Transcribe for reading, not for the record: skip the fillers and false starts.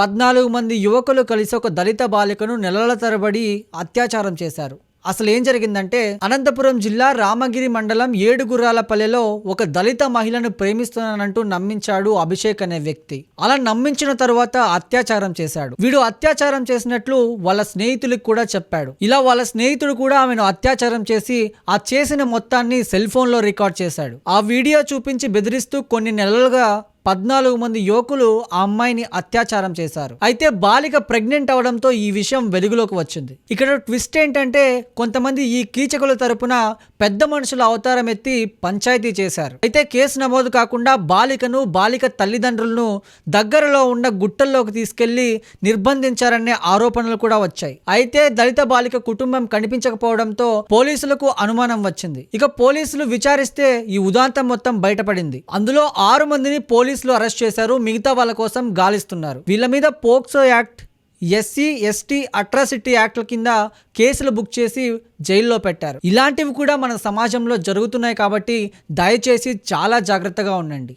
14 మంది యువకులు కలిసి ఒక దళిత బాలికను నెలల తరబడి అత్యాచారం చేశారు. అసలు ఏం జరిగిందంటే, అనంతపురం జిల్లా రామగిరి మండలం ఏడుగుర్రాలపల్లెలో ఒక దళిత మహిళను ప్రేమిస్తున్నానంటూ నమ్మించాడు అభిషేక్ అనే వ్యక్తి. అలా నమ్మించిన తరువాత అత్యాచారం చేశాడు. వీడు అత్యాచారం చేసినట్లు వాళ్ళ స్నేహితులకు కూడా చెప్పాడు. ఇలా వాళ్ళ స్నేహితుడు కూడా ఆమెను అత్యాచారం చేసి ఆ చేసిన మొత్తాన్ని సెల్ ఫోన్ లో రికార్డ్ చేశాడు. ఆ వీడియో చూపించి బెదిరిస్తూ కొన్ని నెలలుగా 14 మంది యువకులు ఆ అమ్మాయిని అత్యాచారం చేశారు. అయితే బాలిక ప్రెగ్నెంట్ అవడంతో ఈ విషయం వెలుగులోకి వచ్చింది. ఇక్కడ ట్విస్ట్ ఏంటంటే, కొంతమంది ఈ కీచకుల తరపున పెద్ద మనుషుల అవతారం ఎత్తి పంచాయతీ చేశారు. అయితే కేసు నమోదు కాకుండా బాలిక తల్లిదండ్రులను దగ్గరలో ఉన్న గుట్టల్లోకి తీసుకెళ్లి నిర్బంధించారనే ఆరోపణలు కూడా వచ్చాయి. అయితే దళిత బాలిక కుటుంబం కనిపించకపోవడంతో పోలీసులకు అనుమానం వచ్చింది. ఇక పోలీసులు విచారిస్తే ఈ ఉదాంతం మొత్తం బయటపడింది. అందులో 6 మందిని పోలీసులు అరెస్ట్ చేశారు. మిగతా వాళ్ళ కోసం గాలిస్తున్నారు. వీళ్ళ మీద పోక్సో యాక్ట్, SC/ST అట్రాసిటీ యాక్ట్ల కింద కేసులు బుక్ చేసి జైల్లో పెట్టారు. ఇలాంటివి కూడా మన సమాజంలో జరుగుతున్నాయి కాబట్టి దయచేసి చాలా జాగ్రత్తగా ఉండండి.